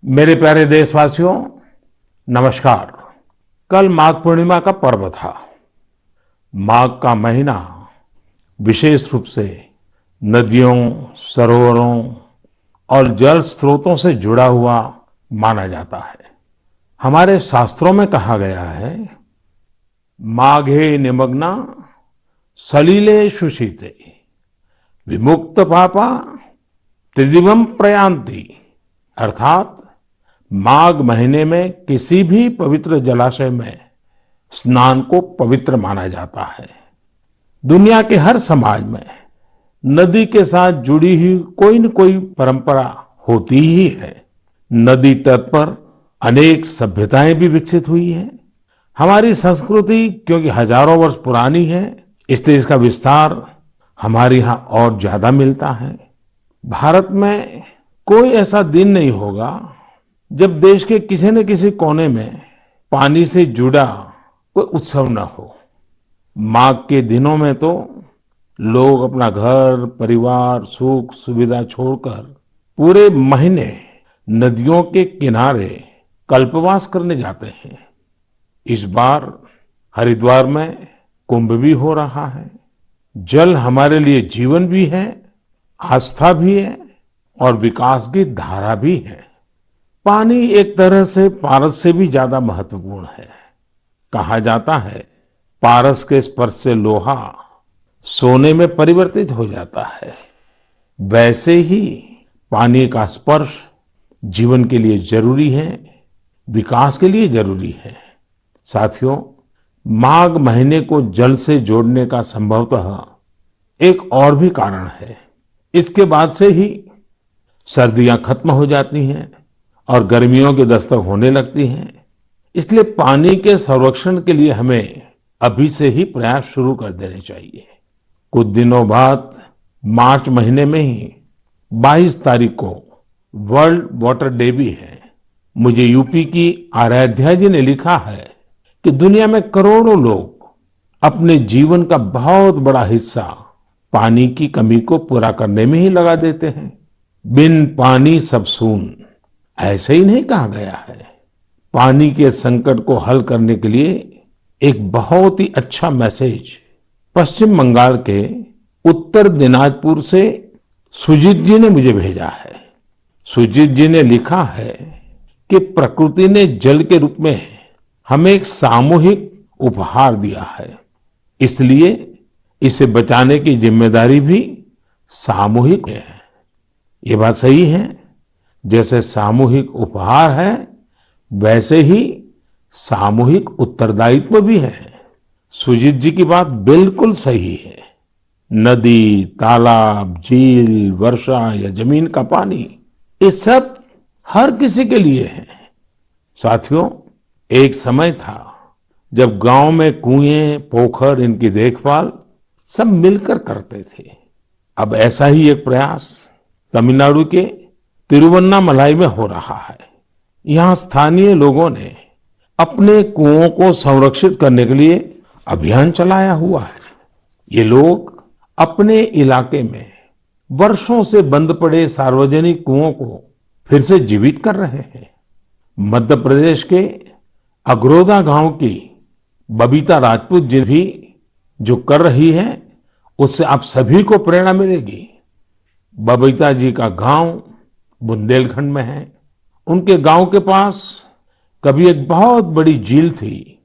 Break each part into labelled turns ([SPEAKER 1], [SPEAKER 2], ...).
[SPEAKER 1] मेरे प्यारे देशवासियों, नमस्कार। कल माघ पूर्णिमा का पर्व था। माघ का महीना विशेष रूप से नदियों, सरोवरों और जल स्रोतों से जुड़ा हुआ माना जाता है। हमारे शास्त्रों में कहा गया है, माघे निमग्ना सलिले सुशीते विमुक्त पापा त्रिदिवम प्रयान्ति। अर्थात माघ महीने में किसी भी पवित्र जलाशय में स्नान को पवित्र माना जाता है। दुनिया के हर समाज में नदी के साथ जुड़ी हुई कोई न कोई परंपरा होती ही है। नदी तट पर अनेक सभ्यताएं भी विकसित हुई हैं। हमारी संस्कृति क्योंकि हजारों वर्ष पुरानी है, इसलिए इसका विस्तार हमारे यहाँ और ज्यादा मिलता है। भारत में कोई ऐसा दिन नहीं होगा जब देश के किसी न किसी कोने में पानी से जुड़ा कोई उत्सव न हो। माघ के दिनों में तो लोग अपना घर, परिवार, सुख सुविधा छोड़कर पूरे महीने नदियों के किनारे कल्पवास करने जाते हैं। इस बार हरिद्वार में कुंभ भी हो रहा है। जल हमारे लिए जीवन भी है, आस्था भी है और विकास की धारा भी है। पानी एक तरह से पारस से भी ज्यादा महत्वपूर्ण है। कहा जाता है, पारस के स्पर्श से लोहा सोने में परिवर्तित हो जाता है। वैसे ही पानी का स्पर्श जीवन के लिए जरूरी है, विकास के लिए जरूरी है। साथियों, माघ महीने को जल से जोड़ने का संभवतः एक और भी कारण है। इसके बाद से ही सर्दियां खत्म हो जाती हैं और गर्मियों की दस्तक होने लगती हैं। इसलिए पानी के संरक्षण के लिए हमें अभी से ही प्रयास शुरू कर देने चाहिए। कुछ दिनों बाद मार्च महीने में ही 22 तारीख को वर्ल्ड वाटर डे भी है। मुझे यूपी की आराध्या जी ने लिखा है कि दुनिया में करोड़ों लोग अपने जीवन का बहुत बड़ा हिस्सा पानी की कमी को पूरा करने में ही लगा देते हैं। बिन पानी सब सून, ऐसे ही नहीं कहा गया है। पानी के संकट को हल करने के लिए एक बहुत ही अच्छा मैसेज पश्चिम बंगाल के उत्तर दिनाजपुर से सुजीत जी ने मुझे भेजा है। सुजीत जी ने लिखा है कि प्रकृति ने जल के रूप में हमें एक सामूहिक उपहार दिया है, इसलिए इसे बचाने की जिम्मेदारी भी सामूहिक है। ये बात सही है। जैसे सामूहिक उपहार है, वैसे ही सामूहिक उत्तरदायित्व भी है। सुजीत जी की बात बिल्कुल सही है। नदी, तालाब, झील, वर्षा या जमीन का पानी, ये सब हर किसी के लिए है। साथियों, एक समय था जब गांव में कुएं, पोखर, इनकी देखभाल सब मिलकर करते थे। अब ऐसा ही एक प्रयास तमिलनाडु के तिरुवन्नामलाई में हो रहा है। यहाँ स्थानीय लोगों ने अपने कुओं को संरक्षित करने के लिए अभियान चलाया हुआ है। ये लोग अपने इलाके में वर्षों से बंद पड़े सार्वजनिक कुओं को फिर से जीवित कर रहे हैं। मध्य प्रदेश के अगरोदा गांव की बबीता राजपूत जी भी जो कर रही है, उससे आप सभी को प्रेरणा मिलेगी। बबीता जी का गांव बुंदेलखंड में है। उनके गांव के पास कभी एक बहुत बड़ी झील थी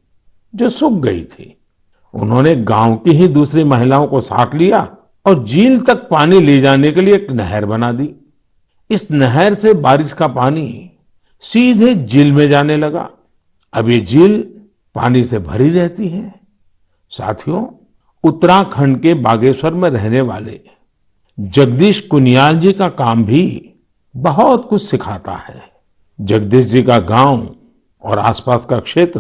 [SPEAKER 1] जो सूख गई थी। उन्होंने गांव की ही दूसरी महिलाओं को साथ लिया और झील तक पानी ले जाने के लिए एक नहर बना दी। इस नहर से बारिश का पानी सीधे झील में जाने लगा। अब ये झील पानी से भरी रहती है। साथियों, उत्तराखंड के बागेश्वर में रहने वाले जगदीश कुनियाल जी का काम भी बहुत कुछ सिखाता है। जगदीश जी का गांव और आसपास का क्षेत्र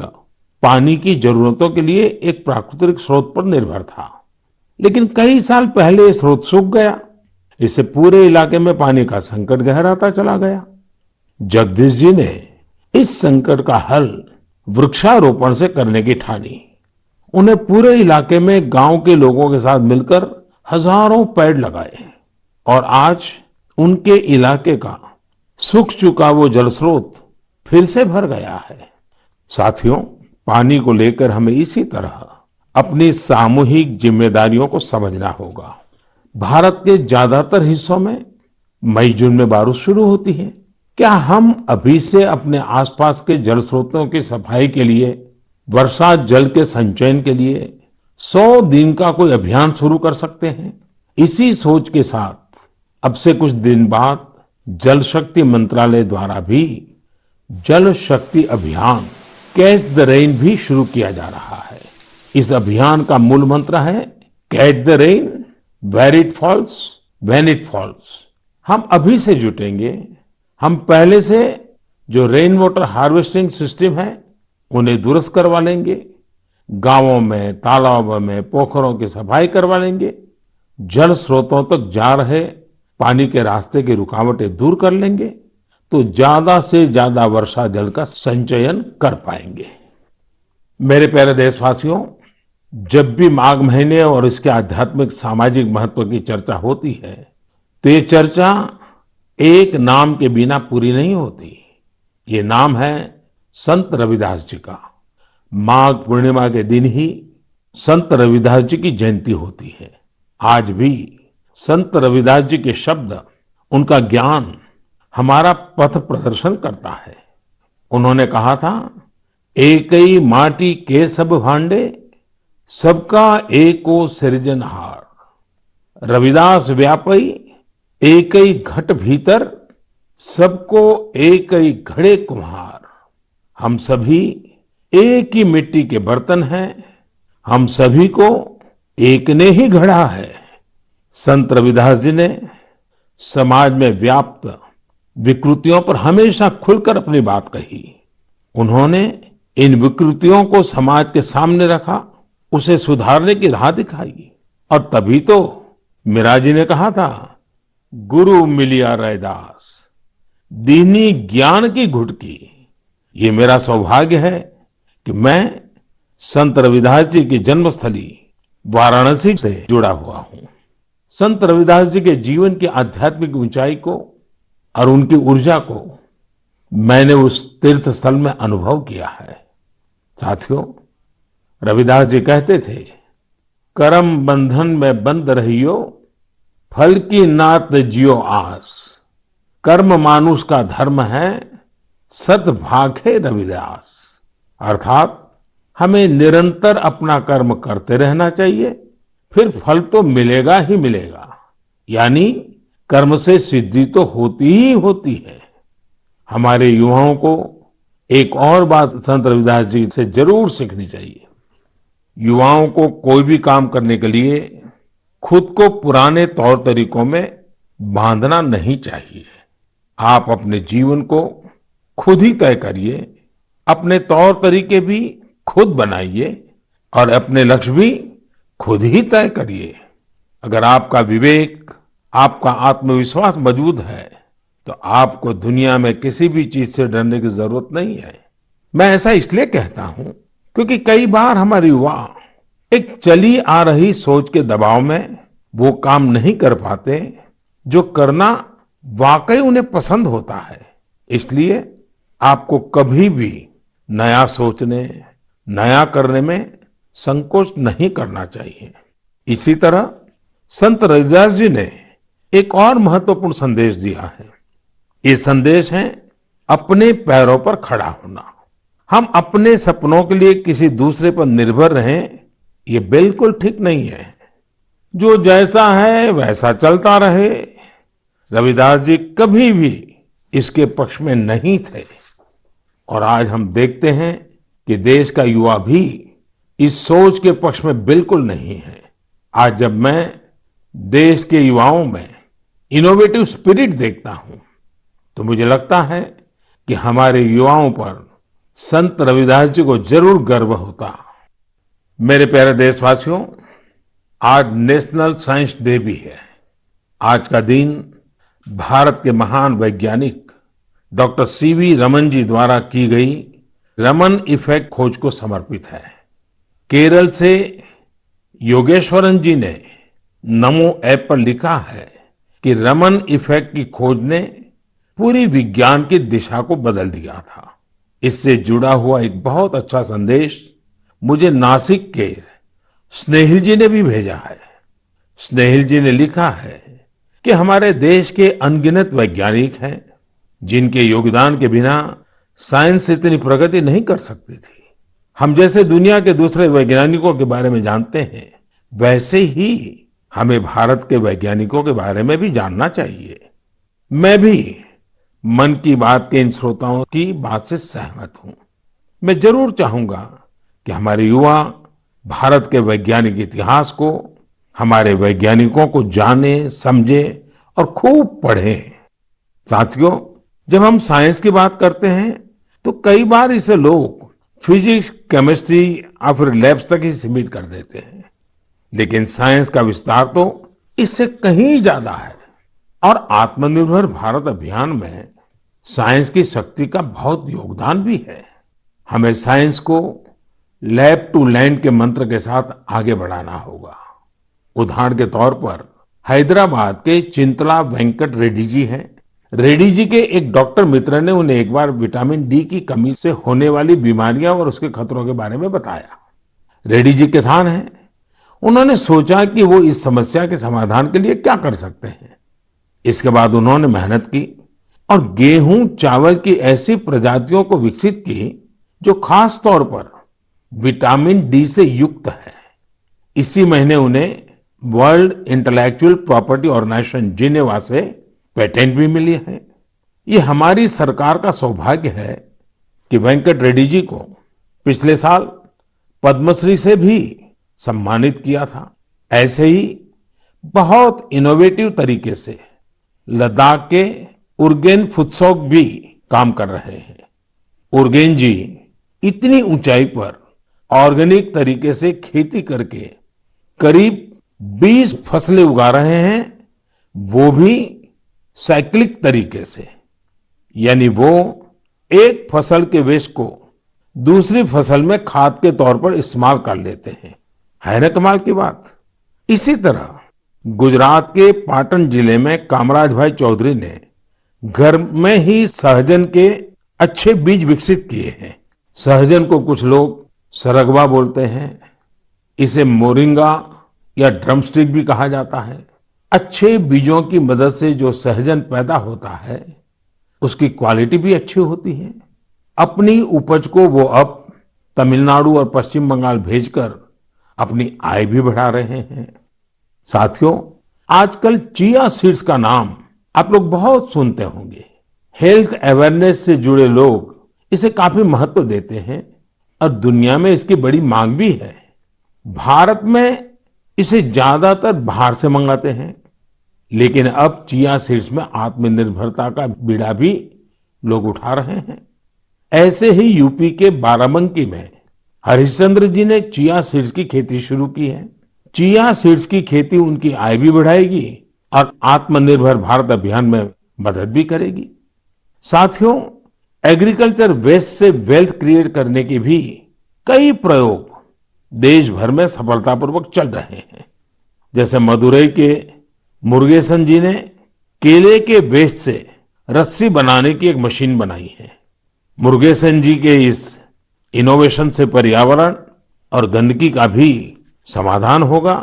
[SPEAKER 1] पानी की जरूरतों के लिए एक प्राकृतिक स्रोत पर निर्भर था, लेकिन कई साल पहले ये स्रोत सूख गया। इससे पूरे इलाके में पानी का संकट गहराता चला गया। जगदीश जी ने इस संकट का हल वृक्षारोपण से करने की ठानी। उन्हें पूरे इलाके में गांव के लोगों के साथ मिलकर हजारों पेड़ लगाए और आज उनके इलाके का सूख चुका वो जल स्रोत फिर से भर गया है। साथियों, पानी को लेकर हमें इसी तरह अपनी सामूहिक जिम्मेदारियों को समझना होगा। भारत के ज्यादातर हिस्सों में मई जून में बारिश शुरू होती है। क्या हम अभी से अपने आसपास के जल स्रोतों की सफाई के लिए, वर्षा जल के संचयन के लिए 100 दिन का कोई अभियान शुरू कर सकते हैं? इसी सोच के साथ अब से कुछ दिन बाद जल शक्ति मंत्रालय द्वारा भी जल शक्ति अभियान कैच द रेन भी शुरू किया जा रहा है। इस अभियान का मूल मंत्र है catch the rain where it falls when it falls. हम अभी से जुटेंगे, हम पहले से जो रेन वाटर हार्वेस्टिंग सिस्टम है उन्हें दुरुस्त करवा लेंगे, गांवों में, तालाबों में, पोखरों की सफाई करवा लेंगे, जल स्रोतों तक जा रहे पानी के रास्ते की रुकावटें दूर कर लेंगे, तो ज्यादा से ज्यादा वर्षा जल का संचयन कर पाएंगे। मेरे प्यारे देशवासियों, जब भी माघ महीने और इसके आध्यात्मिक सामाजिक महत्व की चर्चा होती है तो ये चर्चा एक नाम के बिना पूरी नहीं होती। ये नाम है संत रविदास जी का। माघ पूर्णिमा के दिन ही संत रविदास जी की जयंती होती है। आज भी संत रविदास जी के शब्द, उनका ज्ञान हमारा पथ प्रदर्शन करता है। उन्होंने कहा था, एकई माटी के सब भांडे, सबका एको सृजनहार। रविदास व्यापई एकई घट भीतर, सबको एकई घड़े कुम्हार। हम सभी एक ही मिट्टी के बर्तन हैं, हम सभी को एक ने ही गढ़ा है। संत रविदास जी ने समाज में व्याप्त विकृतियों पर हमेशा खुलकर अपनी बात कही। उन्होंने इन विकृतियों को समाज के सामने रखा, उसे सुधारने की राह दिखाई। और तभी तो मीरा जी ने कहा था, गुरु मिलिया रैदास, दीनी ज्ञान की घुटकी। ये मेरा सौभाग्य है कि मैं संत रविदास जी की जन्मस्थली वाराणसी से जुड़ा हुआ हूं। संत रविदास जी के जीवन की आध्यात्मिक ऊंचाई को और उनकी ऊर्जा को मैंने उस तीर्थ स्थल में अनुभव किया है। साथियों, रविदास जी कहते थे, करम बंधन में बंद रहियो, फल की नात जियो आस। कर्म मानुष का धर्म है, सत भाखे रविदास। अर्थात हमें निरंतर अपना कर्म करते रहना चाहिए, फिर फल तो मिलेगा ही मिलेगा। यानी कर्म से सिद्धि तो होती ही होती है। हमारे युवाओं को एक और बात संत रविदास जी से जरूर सीखनी चाहिए। युवाओं को कोई भी काम करने के लिए खुद को पुराने तौर तरीकों में बांधना नहीं चाहिए। आप अपने जीवन को खुद ही तय करिए, अपने तौर तरीके भी खुद बनाइए और अपने लक्ष्य भी खुद ही तय करिए। अगर आपका विवेक, आपका आत्मविश्वास मजबूत है तो आपको दुनिया में किसी भी चीज से डरने की जरूरत नहीं है। मैं ऐसा इसलिए कहता हूं क्योंकि कई बार हमारे युवा एक चली आ रही सोच के दबाव में वो काम नहीं कर पाते जो करना वाकई उन्हें पसंद होता है। इसलिए आपको कभी भी नया सोचने, नया करने में संकोच नहीं करना चाहिए। इसी तरह संत रविदास जी ने एक और महत्वपूर्ण संदेश दिया है। ये संदेश है अपने पैरों पर खड़ा होना। हम अपने सपनों के लिए किसी दूसरे पर निर्भर रहें, ये बिल्कुल ठीक नहीं है। जो जैसा है वैसा चलता रहे, रविदास जी कभी भी इसके पक्ष में नहीं थे। और आज हम देखते हैं कि देश का युवा भी इस सोच के पक्ष में बिल्कुल नहीं है। आज जब मैं देश के युवाओं में इनोवेटिव स्पिरिट देखता हूं तो मुझे लगता है कि हमारे युवाओं पर संत रविदास जी को जरूर गर्व होता। मेरे प्यारे देशवासियों, आज नेशनल साइंस डे भी है। आज का दिन भारत के महान वैज्ञानिक डॉक्टर सीवी रमन जी द्वारा की गई रमन इफेक्ट खोज को समर्पित है। केरल से योगेश्वरन जी ने नमो ऐप पर लिखा है कि रमन इफेक्ट की खोज ने पूरी विज्ञान की दिशा को बदल दिया था। इससे जुड़ा हुआ एक बहुत अच्छा संदेश मुझे नासिक के स्नेहिल जी ने भी भेजा है। स्नेहिल जी ने लिखा है कि हमारे देश के अनगिनत वैज्ञानिक हैं जिनके योगदान के बिना साइंस इतनी प्रगति नहीं कर सकती थी। हम जैसे दुनिया के दूसरे वैज्ञानिकों के बारे में जानते हैं, वैसे ही हमें भारत के वैज्ञानिकों के बारे में भी जानना चाहिए। मैं भी मन की बात के इन श्रोताओं की बात से सहमत हूं। मैं जरूर चाहूंगा कि हमारे युवा भारत के वैज्ञानिक इतिहास को, हमारे वैज्ञानिकों को जाने, समझे और खूब पढ़ें। साथियों, जब हम साइंस की बात करते हैं तो कई बार इसे लोग फिजिक्स, केमिस्ट्री या फिर लैब्स तक ही सीमित कर देते हैं, लेकिन साइंस का विस्तार तो इससे कहीं ज्यादा है। और आत्मनिर्भर भारत अभियान में साइंस की शक्ति का बहुत योगदान भी है। हमें साइंस को लैब टू लैंड के मंत्र के साथ आगे बढ़ाना होगा। उदाहरण के तौर पर हैदराबाद के चिंतला वेंकट रेड्डी जी हैं। रेड्डी जी के एक डॉक्टर मित्र ने उन्हें एक बार विटामिन डी की कमी से होने वाली बीमारियां और उसके खतरों के बारे में बताया। रेड्डी जी किसान हैं। उन्होंने सोचा कि वो इस समस्या के समाधान के लिए क्या कर सकते हैं। इसके बाद उन्होंने मेहनत की और गेहूं, चावल की ऐसी प्रजातियों को विकसित की जो खास तौर पर विटामिन डी से युक्त है। इसी महीने उन्हें World Intellectual Property Organization Geneva से पेटेंट भी मिली है। ये हमारी सरकार का सौभाग्य है कि वेंकट रेड्डी जी को पिछले साल पद्मश्री से भी सम्मानित किया था। ऐसे ही बहुत इनोवेटिव तरीके से लद्दाख के उर्गेन फुत्सौग भी काम कर रहे हैं। उर्गेन जी इतनी ऊंचाई पर ऑर्गेनिक तरीके से खेती करके करीब 20 फसलें उगा रहे हैं, वो भी साइक्लिक तरीके से। यानी वो एक फसल के वेस्ट को दूसरी फसल में खाद के तौर पर इस्तेमाल कर लेते हैं। है ना कमाल की बात। इसी तरह गुजरात के पाटन जिले में कामराज भाई चौधरी ने घर में ही सहजन के अच्छे बीज विकसित किए हैं। सहजन को कुछ लोग सरगवा बोलते हैं, इसे मोरिंगा या ड्रमस्टिक भी कहा जाता है। अच्छे बीजों की मदद से जो सहजन पैदा होता है उसकी क्वालिटी भी अच्छी होती है। अपनी उपज को वो अब तमिलनाडु और पश्चिम बंगाल भेजकर अपनी आय भी बढ़ा रहे हैं। साथियों, आजकल चिया सीड्स का नाम आप लोग बहुत सुनते होंगे। हेल्थ अवेयरनेस से जुड़े लोग इसे काफी महत्व देते हैं और दुनिया में इसकी बड़ी मांग भी है। भारत में इसे ज्यादातर बाहर से मंगाते हैं, लेकिन अब चिया सीड्स में आत्मनिर्भरता का बीड़ा भी लोग उठा रहे हैं। ऐसे ही यूपी के बाराबंकी में हरिश्चंद्र जी ने चिया सीड्स की खेती शुरू की है। चिया सीड्स की खेती उनकी आय भी बढ़ाएगी और आत्मनिर्भर भारत अभियान में मदद भी करेगी। साथियों, एग्रीकल्चर वेस्ट से वेल्थ क्रिएट करने के भी कई प्रयोग देश भर में सफलतापूर्वक चल रहे हैं। जैसे मदुरई के मुरुगेसन जी ने केले के वेस्ट से रस्सी बनाने की एक मशीन बनाई है। मुरुगेसन जी के इस इनोवेशन से पर्यावरण और गंदगी का भी समाधान होगा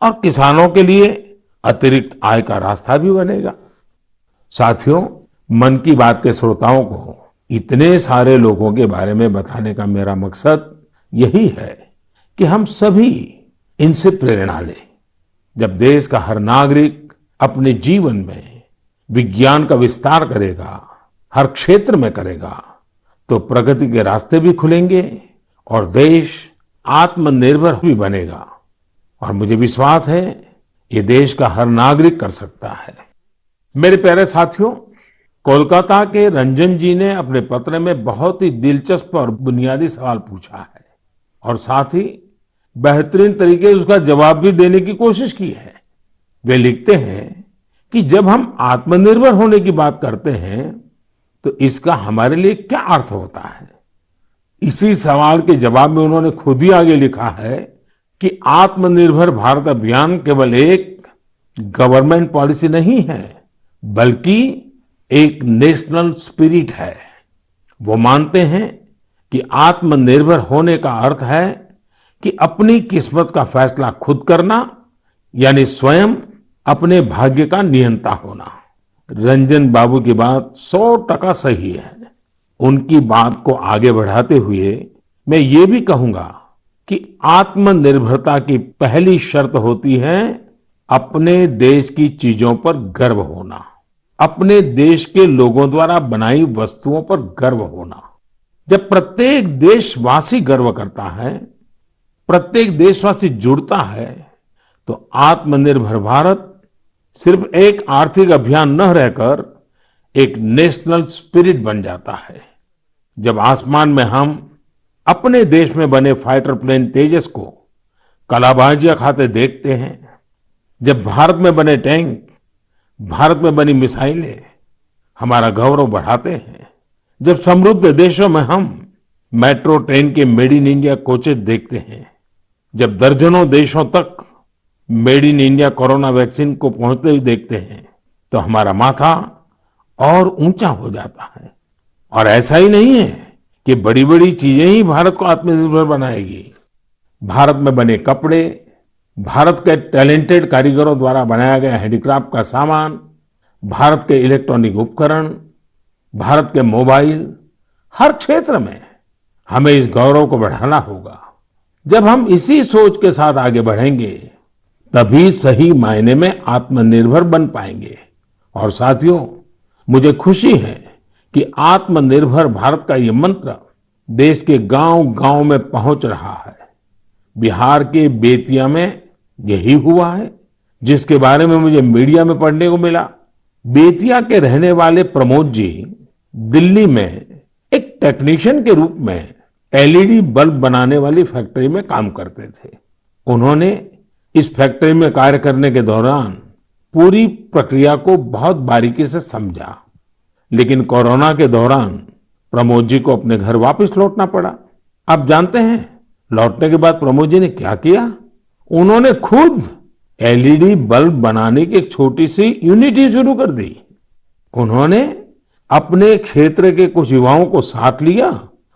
[SPEAKER 1] और किसानों के लिए अतिरिक्त आय का रास्ता भी बनेगा। साथियों, मन की बात के श्रोताओं को इतने सारे लोगों के बारे में बताने का मेरा मकसद यही है कि हम सभी इनसे प्रेरणा लें। जब देश का हर नागरिक अपने जीवन में विज्ञान का विस्तार करेगा, हर क्षेत्र में करेगा, तो प्रगति के रास्ते भी खुलेंगे और देश आत्मनिर्भर भी बनेगा। और मुझे विश्वास है ये देश का हर नागरिक कर सकता है। मेरे प्यारे साथियों, कोलकाता के रंजन जी ने अपने पत्र में बहुत ही दिलचस्प और बुनियादी सवाल पूछा है और साथ ही बेहतरीन तरीके से उसका जवाब भी देने की कोशिश की है। वे लिखते हैं कि जब हम आत्मनिर्भर होने की बात करते हैं तो इसका हमारे लिए क्या अर्थ होता है। इसी सवाल के जवाब में उन्होंने खुद ही आगे लिखा है कि आत्मनिर्भर भारत अभियान केवल एक गवर्नमेंट पॉलिसी नहीं है, बल्कि एक नेशनल स्पिरिट है। वो मानते हैं कि आत्मनिर्भर होने का अर्थ है कि अपनी किस्मत का फैसला खुद करना, यानी स्वयं अपने भाग्य का नियंता होना। रंजन बाबू की बात 100% सही है। उनकी बात को आगे बढ़ाते हुए मैं ये भी कहूंगा कि आत्मनिर्भरता की पहली शर्त होती है अपने देश की चीजों पर गर्व होना, अपने देश के लोगों द्वारा बनाई वस्तुओं पर गर्व होना। जब प्रत्येक देशवासी गर्व करता है, प्रत्येक देशवासी जुड़ता है, तो आत्मनिर्भर भारत सिर्फ एक आर्थिक अभियान न रहकर एक नेशनल स्पिरिट बन जाता है। जब आसमान में हम अपने देश में बने फाइटर प्लेन तेजस को कलाबाजियां खाते देखते हैं, जब भारत में बने टैंक, भारत में बनी मिसाइलें हमारा गौरव बढ़ाते हैं, जब समृद्ध देशों में हम मेट्रो ट्रेन के मेड इन इंडिया कोचेस देखते हैं, जब दर्जनों देशों तक made in India corona vaccine को पहुंचते हुए देखते हैं, तो हमारा माथा और ऊंचा हो जाता है। और ऐसा ही नहीं है कि बड़ी बड़ी चीजें ही भारत को आत्मनिर्भर बनाएगी। भारत में बने कपड़े, भारत के टैलेंटेड कारीगरों द्वारा बनाया गया हैंडीक्राफ्ट का सामान, भारत के इलेक्ट्रॉनिक उपकरण, भारत के मोबाइल, हर क्षेत्र में हमें इस गौरव को बढ़ाना होगा। जब हम इसी सोच के साथ आगे बढ़ेंगे, तभी सही मायने में आत्मनिर्भर बन पाएंगे। और साथियों, मुझे खुशी है कि आत्मनिर्भर भारत का ये मंत्र देश के गांव-गांव में पहुंच रहा है। बिहार के बेतिया में यही हुआ है, जिसके बारे में मुझे मीडिया में पढ़ने को मिला। बेतिया के रहने वाले प्रमोद जी दिल्ली में एक टेक्नीशियन के रूप में एलईडी बल्ब बनाने वाली फैक्ट्री में काम करते थे। उन्होंने इस फैक्ट्री में कार्य करने के दौरान पूरी प्रक्रिया को बहुत बारीकी से समझा, लेकिन कोरोना के दौरान प्रमोद जी को अपने घर वापस लौटना पड़ा। आप जानते हैं लौटने के बाद प्रमोद जी ने क्या किया? उन्होंने खुद एलईडी बल्ब बनाने की एक छोटी सी यूनिट ही शुरू कर दी। उन्होंने अपने क्षेत्र के कुछ युवाओं को साथ लिया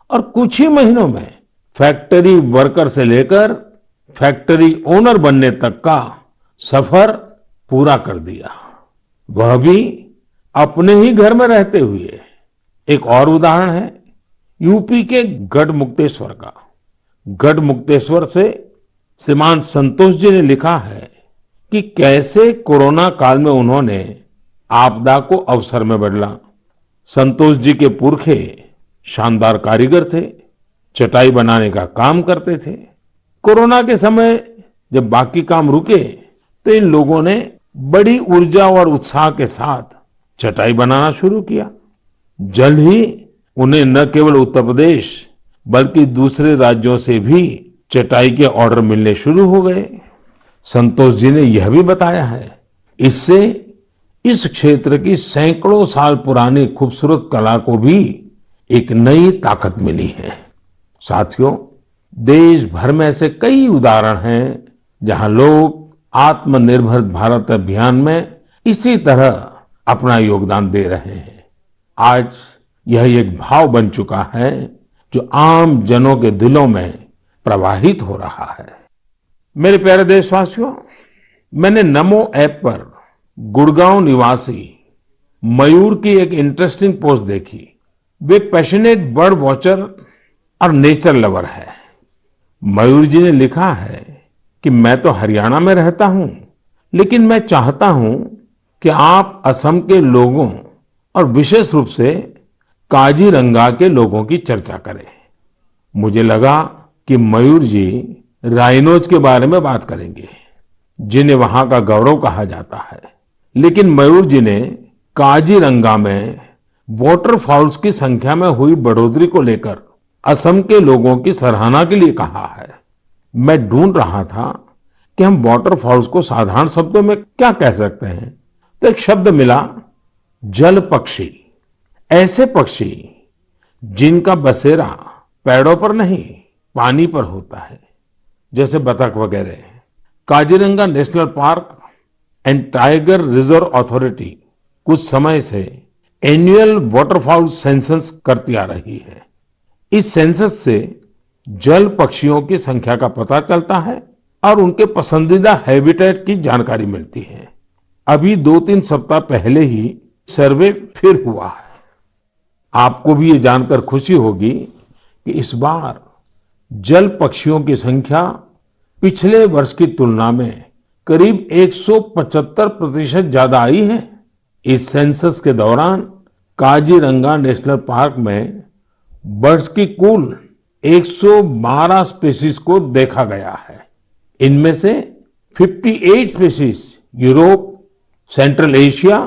[SPEAKER 1] और कुछ ही महीनों में फैक्ट्री वर्कर से लेकर फैक्ट्री ओनर बनने तक का सफर पूरा कर दिया, वह भी अपने ही घर में रहते हुए। एक और उदाहरण है यूपी के गढ़मुक्तेश्वर का। गढ़मुक्तेश्वर से श्रीमान संतोष जी ने लिखा है कि कैसे कोरोना काल में उन्होंने आपदा को अवसर में बदला। संतोष जी के पुरखे शानदार कारीगर थे, चटाई बनाने का काम करते थे। कोरोना के समय जब बाकी काम रुके, तो इन लोगों ने बड़ी ऊर्जा और उत्साह के साथ चटाई बनाना शुरू किया। जल्द ही उन्हें न केवल उत्तर प्रदेश बल्कि दूसरे राज्यों से भी चटाई के ऑर्डर मिलने शुरू हो गए। संतोष जी ने यह भी बताया है, इससे इस क्षेत्र की सैकड़ों साल पुरानी खूबसूरत कला को भी एक नई ताकत मिली है। साथियों, देश भर में ऐसे कई उदाहरण हैं जहां लोग आत्मनिर्भर भारत अभियान में इसी तरह अपना योगदान दे रहे हैं। आज यह एक भाव बन चुका है जो आम जनों के दिलों में प्रवाहित हो रहा है। मेरे प्यारे देशवासियों, मैंने नमो ऐप पर गुड़गांव निवासी मयूर की एक इंटरेस्टिंग पोस्ट देखी। वे पैशनेट बर्ड वॉचर और नेचर लवर है। मयूर जी ने लिखा है कि मैं तो हरियाणा में रहता हूं, लेकिन मैं चाहता हूं कि आप असम के लोगों और विशेष रूप से काजीरंगा के लोगों की चर्चा करें। मुझे लगा कि मयूर जी राइनोज के बारे में बात करेंगे, जिन्हें वहां का गौरव कहा जाता है। लेकिन मयूर जी ने काजीरंगा में वाटरफॉल्स की संख्या में हुई बढ़ोतरी को लेकर असम के लोगों की सराहना के लिए कहा है। मैं ढूंढ रहा था कि हम वाटरफॉल्स को साधारण शब्दों में क्या कह सकते हैं, तो एक शब्द मिला, जल पक्षी। ऐसे पक्षी जिनका बसेरा पेड़ों पर नहीं पानी पर होता है, जैसे बतख वगैरह। Kaziranga national park and tiger reserve authority कुछ समय से एनुअल वाटरफाउल सेंसस करती आ रही है। इस सेंसस से जल पक्षियों की संख्या का पता चलता है और उनके पसंदीदा हैबिटेट की जानकारी मिलती है। अभी 2-3 सप्ताह पहले ही सर्वे फिर हुआ है। आपको भी ये जानकर खुशी होगी कि इस बार जल पक्षियों की संख्या पिछले वर्ष की तुलना में करीब 175% ज्यादा आई है। इस सेंसस के दौरान काजीरंगा नेशनल पार्क में बर्ड्स की कुल 112 स्पीशीज को देखा गया है। इनमें से 58 स्पीशीज यूरोप, सेंट्रल एशिया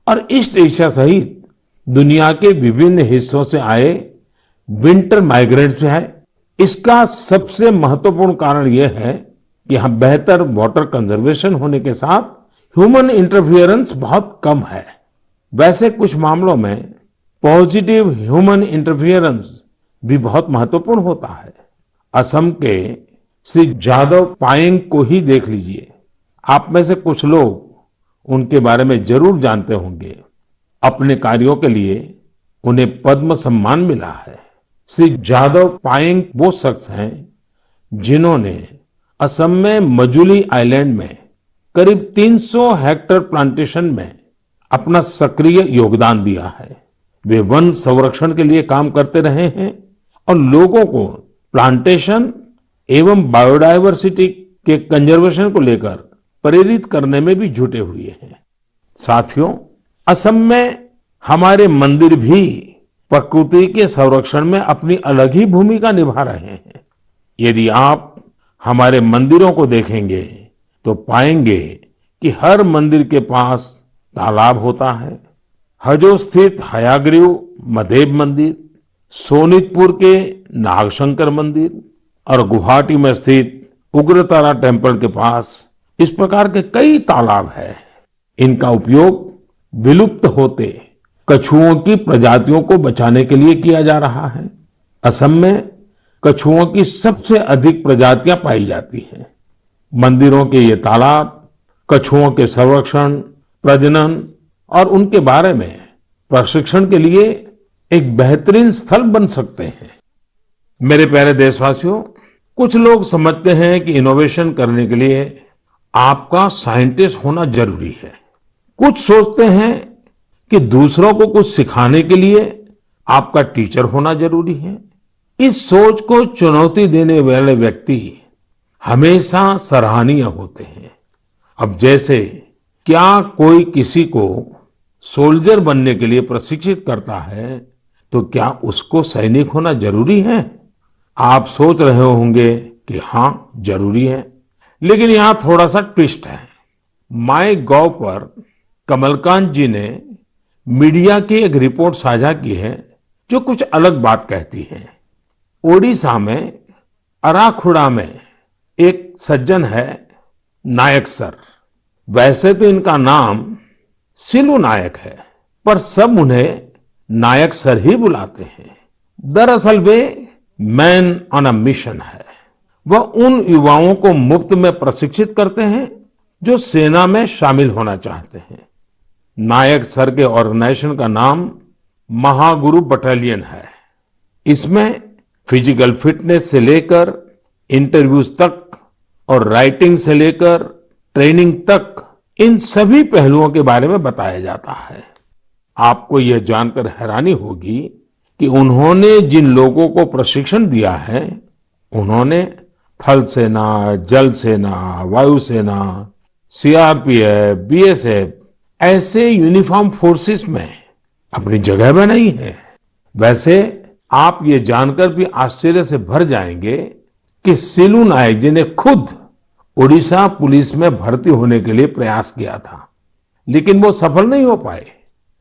[SPEAKER 1] और ईस्ट एशिया सहित दुनिया के विभिन्न हिस्सों से आए विंटर माइग्रेंट्स है। इसका सबसे महत्वपूर्ण कारण यह है कि यहाँ बेहतर वाटर कंजर्वेशन होने के साथ ह्यूमन इंटरफियरेंस बहुत कम है। वैसे कुछ मामलों में पॉजिटिव ह्यूमन इंटरफियरेंस भी बहुत महत्वपूर्ण होता है। असम के श्री जादव पायेंग को ही देख लीजिए। आप में से कुछ लोग उनके बारे में जरूर जानते होंगे। अपने कार्यों के लिए उन्हें पद्म सम्मान मिला है। श्री जादव पायेंग वो शख्स हैं जिन्होंने असम में मजुली आइलैंड में करीब 300 हेक्टेयर प्लांटेशन में अपना सक्रिय योगदान दिया है। वे वन संरक्षण के लिए काम करते रहे हैं और लोगों को प्लांटेशन एवं बायोडायवर्सिटी के कंजर्वेशन को लेकर प्रेरित करने में भी जुटे हुए हैं। साथियों, असम में हमारे मंदिर भी प्रकृति के संरक्षण में अपनी अलग ही भूमिका निभा रहे हैं। यदि आप हमारे मंदिरों को देखेंगे तो पाएंगे कि हर मंदिर के पास तालाब होता है। हजो स्थित हयाग्रीव मधेब मंदिर, सोनितपुर के नागशंकर मंदिर और गुवाहाटी में स्थित उग्रतारा टेम्पल के पास इस प्रकार के कई तालाब हैं। इनका उपयोग विलुप्त होते कछुओं की प्रजातियों को बचाने के लिए किया जा रहा है। असम में कछुओं की सबसे अधिक प्रजातियां पाई जाती हैं। मंदिरों के ये तालाब कछुओं के संरक्षण, प्रजनन और उनके बारे में प्रशिक्षण के लिए एक बेहतरीन स्थल बन सकते हैं। मेरे प्यारे देशवासियों, कुछ लोग समझते हैं कि इनोवेशन करने के लिए आपका साइंटिस्ट होना जरूरी है। कुछ सोचते हैं कि दूसरों को कुछ सिखाने के लिए आपका टीचर होना जरूरी है। इस सोच को चुनौती देने वाले व्यक्ति हमेशा सराहनीय होते हैं। अब जैसे क्या कोई किसी को सोल्जर बनने के लिए प्रशिक्षित करता है तो क्या उसको सैनिक होना जरूरी है? आप सोच रहे होंगे कि हाँ, जरूरी है। लेकिन यहां थोड़ा सा ट्विस्ट है। माई गॉव पर कमलकांत जी ने मीडिया की एक रिपोर्ट साझा की है जो कुछ अलग बात कहती है। ओडिशा में अराखुड़ा में एक सज्जन है नायक सर। वैसे तो इनका नाम सिलू नायक है, पर सब उन्हें नायक सर ही बुलाते हैं। दरअसल वे मैन ऑन अ मिशन है। वह उन युवाओं को मुफ्त में प्रशिक्षित करते हैं जो सेना में शामिल होना चाहते हैं। नायक सर के ऑर्गेनाइजेशन का नाम महागुरु बटालियन है। इसमें फिजिकल फिटनेस से लेकर इंटरव्यूज तक और राइटिंग से लेकर ट्रेनिंग तक इन सभी पहलुओं के बारे में बताया जाता है। आपको यह जानकर हैरानी होगी कि उन्होंने जिन लोगों को प्रशिक्षण दिया है, उन्होंने थल सेना, जल सेना, वायुसेना, सीआरपीएफ, बीएसएफ ऐसे यूनिफॉर्म फोर्सेस में अपनी जगह बनाई है। वैसे आप ये जानकर भी आश्चर्य से भर जाएंगे कि सिलू नायक जी ने खुद उड़ीसा पुलिस में भर्ती होने के लिए प्रयास किया था, लेकिन वो सफल नहीं हो पाए।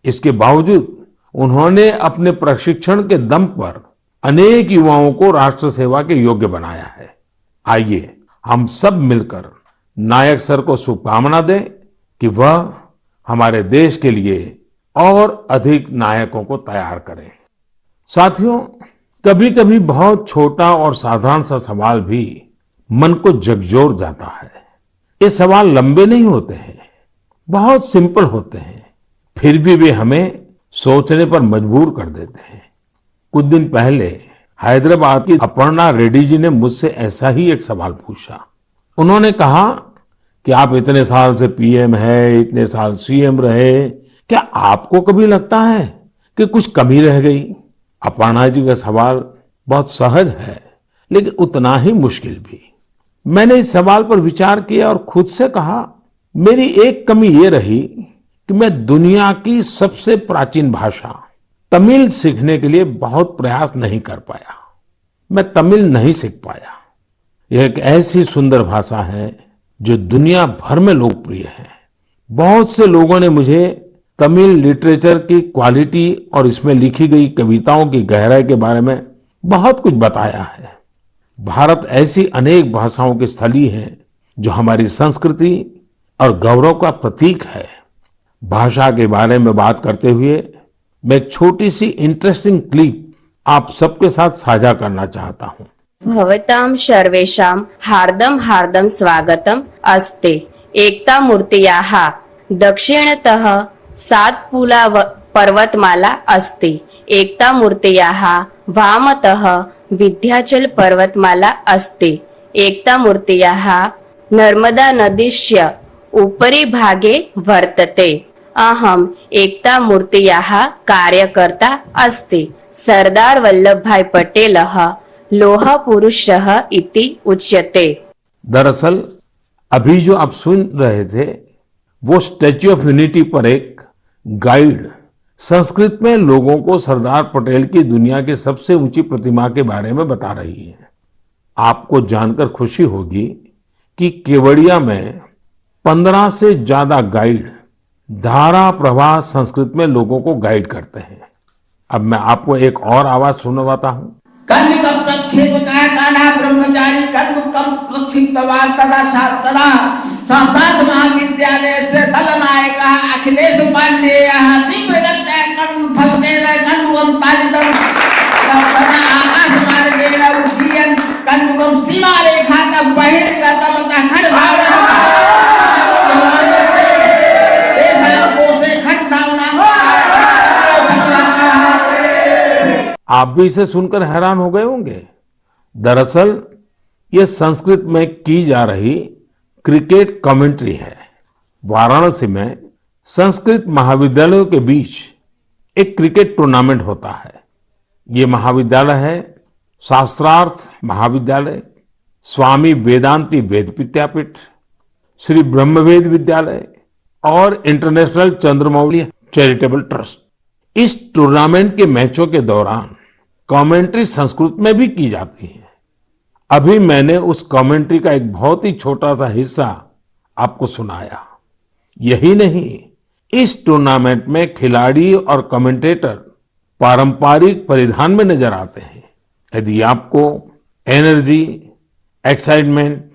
[SPEAKER 1] इसके बावजूद उन्होंने अपने प्रशिक्षण के दम पर अनेक युवाओं को राष्ट्र सेवा के योग्य बनाया है। आइए हम सब मिलकर नायक सर को शुभकामना दें कि वह हमारे देश के लिए और अधिक नायकों को तैयार करें। साथियों, कभी कभी बहुत छोटा और साधारण सा सवाल भी मन को झकझोर जाता है। ये सवाल लंबे नहीं होते हैं, बहुत सिंपल होते हैं, फिर भी वे हमें सोचने पर मजबूर कर देते हैं। कुछ दिन पहले हैदराबाद की अपर्णा रेड्डी जी ने मुझसे ऐसा ही एक सवाल पूछा। उन्होंने कहा कि आप इतने साल से पीएम है, इतने साल सीएम रहे, क्या आपको कभी लगता है कि कुछ कमी रह गई? अपर्णा जी का सवाल बहुत सहज है, लेकिन उतना ही मुश्किल भी। मैंने इस सवाल पर विचार किया और खुद से कहा, मेरी एक कमी ये रही कि मैं दुनिया की सबसे प्राचीन भाषा तमिल सीखने के लिए बहुत प्रयास नहीं कर पाया। मैं तमिल नहीं सीख पाया। यह एक ऐसी सुंदर भाषा है जो दुनिया भर में लोकप्रिय है। बहुत से लोगों ने मुझे तमिल लिटरेचर की क्वालिटी और इसमें लिखी गई कविताओं की गहराई के बारे में बहुत कुछ बताया है। भारत ऐसी अनेक भाषाओं की स्थली है जो हमारी संस्कृति और गौरव का प्रतीक है। भाषा के बारे में बात करते हुए मैं एक छोटी सी इंटरेस्टिंग क्लिप आप सबके साथ साझा करना चाहता हूँ।
[SPEAKER 2] भवतां सर्वेषां हार्दं हार्दं स्वागतम् अस्ति। एकता मूर्त्याः दक्षिणतः सातपुला पर्वतमाला अस्ति। एकता मूर्त्याः वामतः विन्ध्याचल पर्वतमाला अस्ति। एकता मूर्त्याः नर्मदा नदीस्य उपरि भागे वर्तते। अहम् एकता मूर्त्याः कार्यकर्ता अस्ति। सरदार वल्लभभाई पटेलः लोह पुरुषः इति उच्यते।
[SPEAKER 1] दरअसल अभी जो आप सुन रहे थे वो स्टैच्यू ऑफ यूनिटी पर एक गाइड संस्कृत में लोगों को सरदार पटेल की दुनिया की सबसे ऊंची प्रतिमा के बारे में बता रही है। आपको जानकर खुशी होगी कि केवड़िया में 15 से ज्यादा गाइड धारा प्रवाह संस्कृत में लोगों को गाइड करते हैं। अब मैं आपको एक और आवाज सुनवाता हूँ।
[SPEAKER 3] कन्निक प्रक्षेपकाय कान्हा ब्रह्मचारी कन्दुकम प्रक्षिप्तवान् तदा शास्त्रा संस्कृत महाविद्यालय से दलनायकः अखिलेश पांडेयः तीव्रगत्या कन्दुफलकेन कन्दुकं ताडितं तदा आकाशमार्गेण उड्डयन् कन्दुकं सीमारेखातः बहिर्गतं ततः खड्गधावनम्
[SPEAKER 1] आप भी इसे सुनकर हैरान हो गए होंगे। दरअसल ये संस्कृत में की जा रही क्रिकेट कमेंट्री है। वाराणसी में संस्कृत महाविद्यालयों के बीच एक क्रिकेट टूर्नामेंट होता है। ये महाविद्यालय है शास्त्रार्थ महाविद्यालय, स्वामी वेदांती वेद विद्यापीठ, श्री ब्रह्मवेद विद्यालय और इंटरनेशनल चंद्रमौली चैरिटेबल ट्रस्ट। इस टूर्नामेंट के मैचों के दौरान कमेंट्री संस्कृत में भी की जाती है। अभी मैंने उस कमेंट्री का एक बहुत ही छोटा सा हिस्सा आपको सुनाया। यही नहीं, इस टूर्नामेंट में खिलाड़ी और कमेंटेटर पारंपरिक परिधान में नजर आते हैं। यदि आपको एनर्जी, एक्साइटमेंट,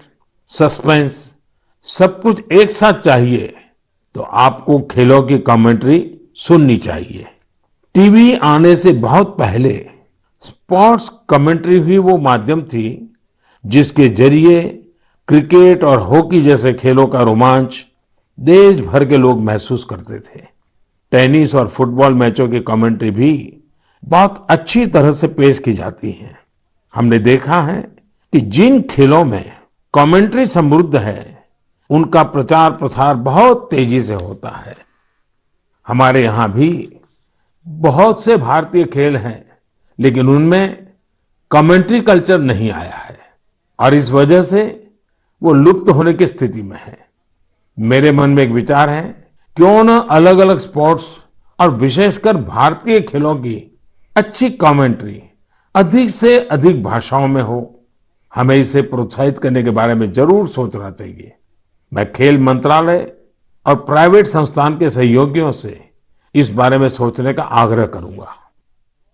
[SPEAKER 1] सस्पेंस सब कुछ एक साथ चाहिए तो आपको खेलों की कमेंट्री सुननी चाहिए। टीवी आने से बहुत पहले स्पोर्ट्स कमेंट्री ही वो माध्यम थी जिसके जरिए क्रिकेट और हॉकी जैसे खेलों का रोमांच देश भर के लोग महसूस करते थे। टेनिस और फुटबॉल मैचों की कमेंट्री भी बहुत अच्छी तरह से पेश की जाती है। हमने देखा है कि जिन खेलों में कमेंट्री समृद्ध है उनका प्रचार प्रसार बहुत तेजी से होता है। हमारे यहाँ भी बहुत से भारतीय खेल हैं, लेकिन उनमें कमेंट्री कल्चर नहीं आया है और इस वजह से वो लुप्त होने की स्थिति में है। मेरे मन में एक विचार है, क्यों न अलग अलग स्पोर्ट्स और विशेषकर भारतीय खेलों की अच्छी कमेंट्री अधिक से अधिक भाषाओं में हो। हमें इसे प्रोत्साहित करने के बारे में जरूर सोचना चाहिए। मैं खेल मंत्रालय और प्राइवेट संस्थान के सहयोगियों से इस बारे में सोचने का आग्रह करूंगा।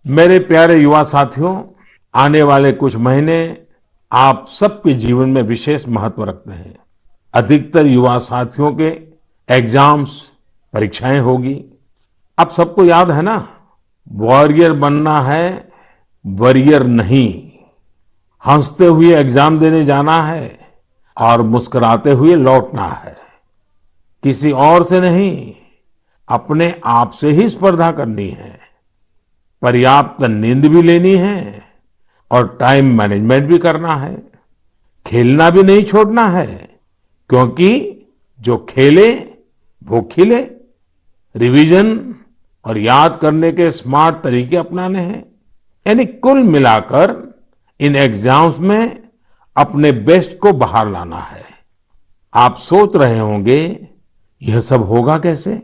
[SPEAKER 1] मेरे प्यारे युवा साथियों, आने वाले कुछ महीने आप सबके जीवन में विशेष महत्व रखते हैं। अधिकतर युवा साथियों के एग्जाम्स, परीक्षाएं होगी। आप सबको याद है ना, वॉरियर बनना है, वॉरियर नहीं। हंसते हुए एग्जाम देने जाना है और मुस्कुराते हुए लौटना है। किसी और से नहीं, अपने आप से ही स्पर्धा करनी है, पर्याप्त नींद भी लेनी है और टाइम मैनेजमेंट भी करना है। खेलना भी नहीं छोड़ना है, क्योंकि जो खेले वो खिले। रिवीजन और याद करने के स्मार्ट तरीके अपनाने हैं। यानी कुल मिलाकर इन एग्जाम्स में अपने बेस्ट को बाहर लाना है। आप सोच रहे होंगे यह सब होगा कैसे?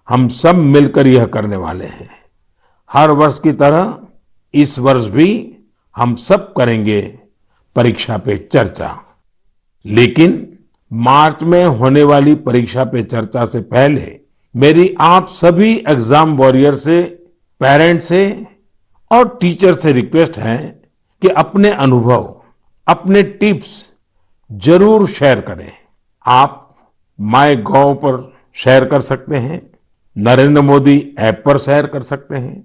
[SPEAKER 1] हम सब मिलकर यह करने वाले हैं। हर वर्ष की तरह इस वर्ष भी हम सब करेंगे परीक्षा पे चर्चा। लेकिन मार्च में होने वाली परीक्षा पे चर्चा से पहले मेरी आप सभी एग्जाम वॉरियर से, पेरेंट्स से और टीचर से रिक्वेस्ट है कि अपने अनुभव, अपने टिप्स जरूर शेयर करें। आप MyGov पर शेयर कर सकते हैं, नरेंद्र मोदी ऐप पर शेयर कर सकते हैं।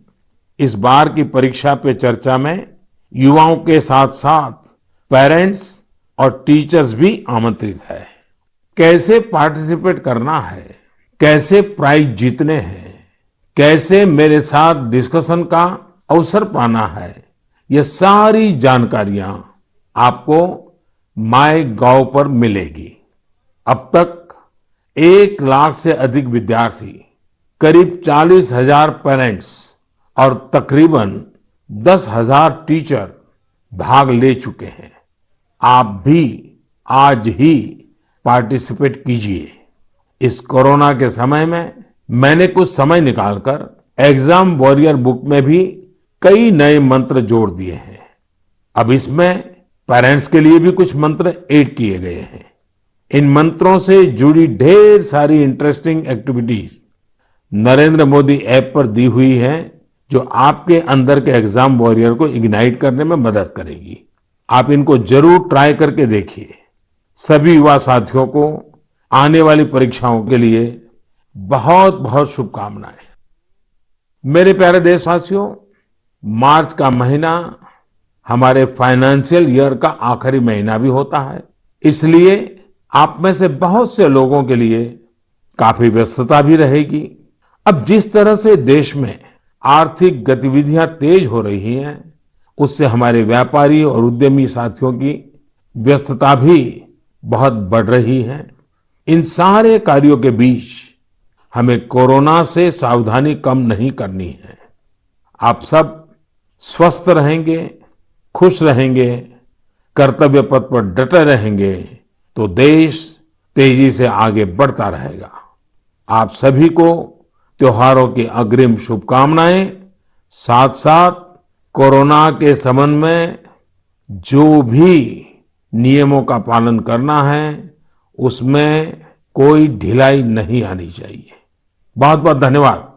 [SPEAKER 1] इस बार की परीक्षा पे चर्चा में युवाओं के साथ साथ पेरेंट्स और टीचर्स भी आमंत्रित है। कैसे पार्टिसिपेट करना है, कैसे प्राइज जीतने हैं, कैसे मेरे साथ डिस्कशन का अवसर पाना है, ये सारी जानकारियां आपको MyGov पर मिलेगी। अब तक 1 लाख से अधिक विद्यार्थी, करीब 40,000 पेरेंट्स और तकरीबन 10,000 टीचर भाग ले चुके हैं। आप भी आज ही पार्टिसिपेट कीजिए। इस कोरोना के समय में मैंने कुछ समय निकालकर एग्जाम वॉरियर बुक में भी कई नए मंत्र जोड़ दिए हैं। अब इसमें पेरेंट्स के लिए भी कुछ मंत्र ऐड किए गए हैं। इन मंत्रों से जुड़ी ढेर सारी interesting activities Narendra Modi app पर दी हुई है, जो आपके अंदर के एग्जाम वॉरियर को इग्नाइट करने में मदद करेगी। आप इनको जरूर ट्राई करके देखिए। सभी युवा साथियों को आने वाली परीक्षाओं के लिए बहुत बहुत शुभकामनाएं। मेरे प्यारे देशवासियों, मार्च का महीना हमारे फाइनेंशियल ईयर का आखिरी महीना भी होता है। इसलिए आप में से बहुत से लोगों के लिए काफी व्यस्तता भी रहेगी। अब जिस तरह से देश में आर्थिक गतिविधियां तेज हो रही हैं, उससे हमारे व्यापारी और उद्यमी साथियों की व्यस्तता भी बहुत बढ़ रही है। इन सारे कार्यों के बीच हमें कोरोना से सावधानी कम नहीं करनी है। आप सब स्वस्थ रहेंगे, खुश रहेंगे, कर्तव्य पथ पर डटे रहेंगे तो देश तेजी से आगे बढ़ता रहेगा। आप सभी को त्योहारों की अग्रिम शुभकामनाएं। साथ साथ कोरोना के संबंध में जो भी नियमों का पालन करना है, उसमें कोई ढिलाई नहीं आनी चाहिए। बहुत बहुत धन्यवाद।